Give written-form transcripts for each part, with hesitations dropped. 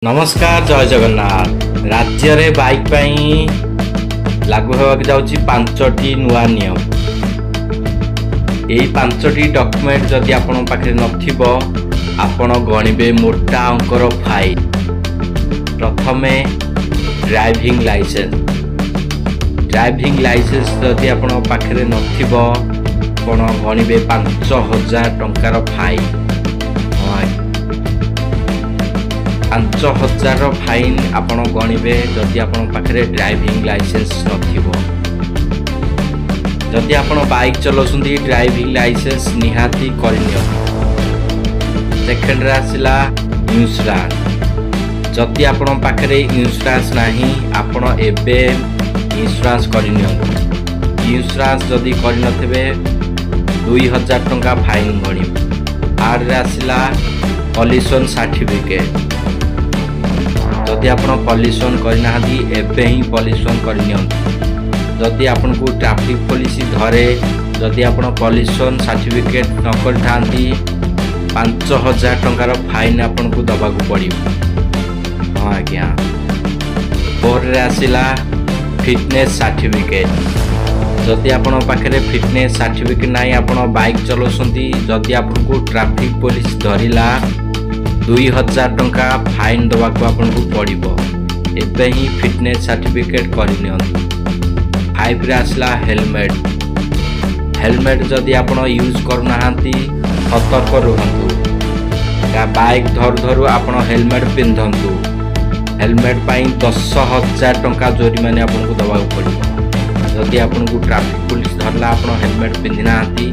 नमस्कार जय जगन्नाथ। राज्य रे बाइक पाई लागू होगा जाउची 5टी नुआ नियम। यही 5टी डॉक्यूमेंट जदि आपण पाखे नथिबो आपण गणिबे मोटा अंकर फाइन। प्रथमे ड्राइविंग लाइसेंस जदि आपण पाखे नथिबो आपण गणिबे 5000 टंकार फाइन। 5000 फाइन आपण गणिबे जदि आपण पाखे ड्राइविंग लाइसेंस नथिबो। जदि आपण बाइक चलाउछंती ड्राइविंग लाइसेंस निहाती करनियो। सेकेंड रे आसिला इंश्योरेंस। जदि आपण पाखे इंश्योरेंस नाही आपण एबे इंश्योरेंस करनियो। इंश्योरेंस जदि करनथिबे 2000 टंका फाइन गणिबे। आर रे आसिला पॉल्यूशन सर्टिफिकेट। जदि आपण पॉल्यूशन करना एबे ही पॉल्यूशन करनियो। जदि आपन को ट्रैफिक पुलिस धरे जदि आपण पॉल्यूशन सर्टिफिकेट न करथांती 5000 टंकार फाइन आपन को दबाकू पड़िबो। हां आज्ञा। और रे आसिला फिटनेस सर्टिफिकेट। जदि आपण पाखरे फिटनेस सर्टिफिकेट नाही आपण बाइक चलाउछंती जदि आपन को ट्रैफिक पुलिस धरिला 2000 टंका फाइन दबाकू आपन को पड़िबो। एबे ही फिटनेस सर्टिफिकेट करनियो। 5 रे आसला हेलमेट जदि आपण यूज करनाहांती सतर्क रहंतु। का बाइक धरु आपण हेलमेट पिंधंतु। हेलमेट पाई 10000 टंका जोरिमाने आपन को दबाकू पड़िबो। जदि आपन को ट्रैफिक पुलिस धरला आपण हेलमेट पिंधिनाहांती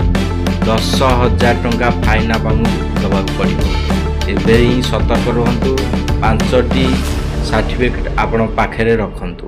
10000 टंका फाइन आपन दबाकू पड़िबो। एबे ही सतर्क रहंतु। 5टी सर्टिफिकेट आपण पाखरे रखंतु।